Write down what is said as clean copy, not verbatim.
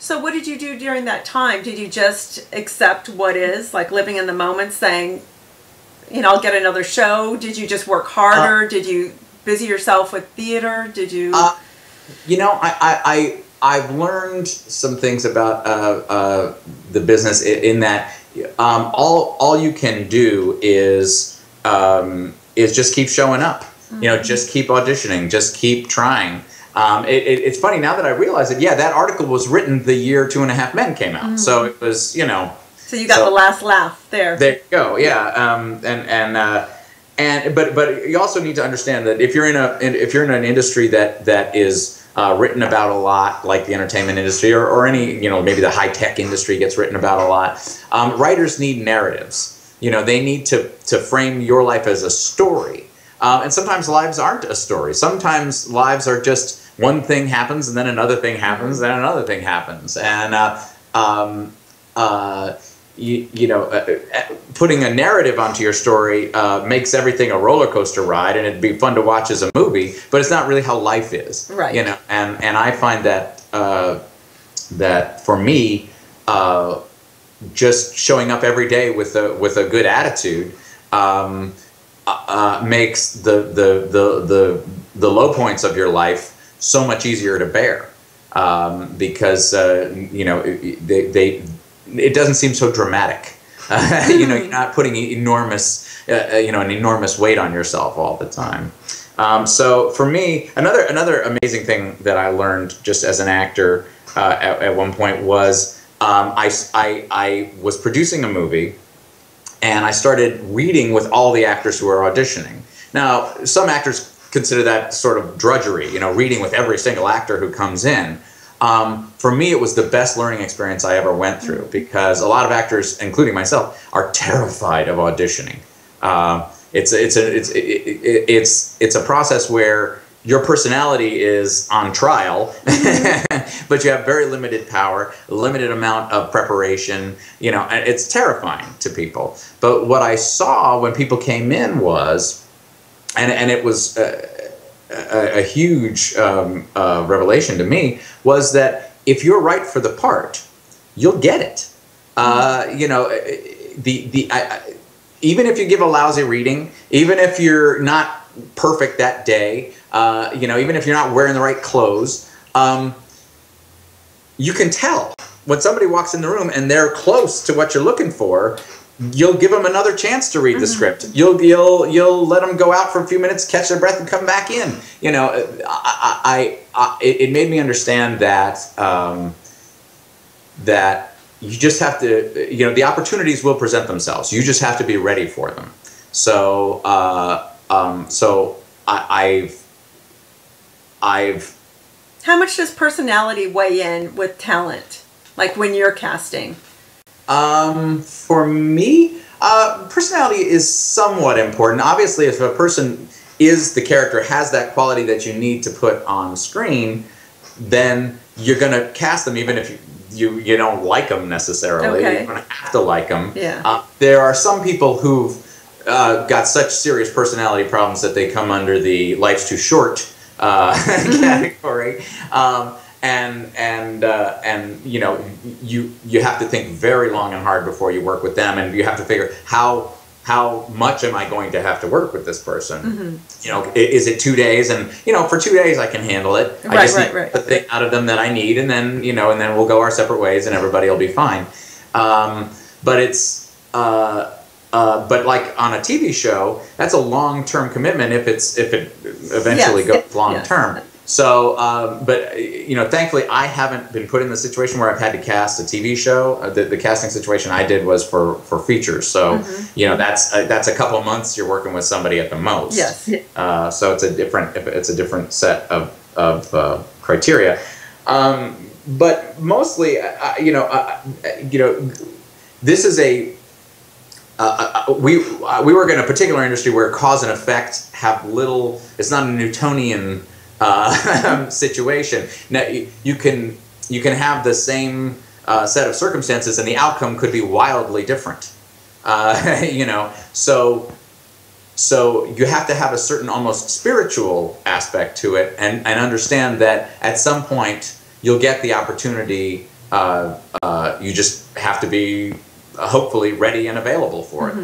So what did you do during that time? Did you just accept what is, like living in the moment, saying, you know, I'll get another show? Did you just work harder? Did you busy yourself with theater? Did you? You know, I've learned some things about the business in that all you can do is just keep showing up. Mm-hmm. You know, just keep auditioning, just keep trying. It's funny now that I realize it. Yeah, that article was written the year 2.5 Men came out, mm-hmm. so it was, you know. So you got the last laugh there. There you go. Yeah, but you also need to understand that if you're in an industry that is written about a lot, like the entertainment industry or any, you know, maybe the high tech industry gets written about a lot. Writers need narratives. You know, they need to frame your life as a story. And sometimes lives aren't a story. Sometimes lives are just one thing happens and then another thing happens, then another thing happens. And, putting a narrative onto your story makes everything a roller coaster ride, and it'd be fun to watch as a movie, but it's not really how life is. Right. You know, and I find that that for me, just showing up every day with a good attitude makes the low points of your life so much easier to bear, because you know, it doesn't seem so dramatic. You know, you're not putting enormous an enormous weight on yourself all the time. So for me, another amazing thing that I learned just as an actor at one point was I was producing a movie. And I started reading with all the actors who are auditioning. Now, some actors consider that sort of drudgery, you know, reading with every single actor who comes in. For me, it was the best learning experience I ever went through, because a lot of actors, including myself, are terrified of auditioning. It's a process where your personality is on trial, but you have very limited power, limited amount of preparation, you know, and it's terrifying to people. But what I saw when people came in was, and it was a huge revelation to me, was that if you're right for the part, you'll get it. You know, even if you give a lousy reading, even if you're not perfect that day, you know, even if you're not wearing the right clothes, you can tell when somebody walks in the room and they're close to what you're looking for. You'll give them another chance to read the script. You'll let them go out for a few minutes, catch their breath, and come back in. You know, it made me understand that that you just have to, you know, the opportunities will present themselves. You just have to be ready for them. So I've. How much does personality weigh in with talent? Like when you're casting? For me, personality is somewhat important. Obviously, if a person is the character, has that quality that you need to put on screen, then you're going to cast them even if you don't like them necessarily. Okay. You're going to have to like them. Yeah. There are some people who've got such serious personality problems that they come under the life's too short category. And you know, you have to think very long and hard before you work with them, and you have to figure how much am I going to have to work with this person? Mm-hmm. You know, is it 2 days? And you know, for 2 days I can handle it. I just need the thing out of them that I need, and then we'll go our separate ways, and everybody will be fine. But it's but like on a TV show, that's a long-term commitment if it eventually goes long-term. Yes. So, but you know, thankfully, I haven't been put in the situation where I've had to cast a TV show. The casting situation I did was for features. So, you know, that's a couple of months you're working with somebody at the most. Yes. So it's a different set of criteria. But mostly, you know, this is a. We work in a particular industry where cause and effect have little. It's not a Newtonian situation. Now you can have the same set of circumstances and the outcome could be wildly different. You know, so you have to have a certain almost spiritual aspect to it, and understand that at some point you'll get the opportunity You just have to be hopefully ready and available for it.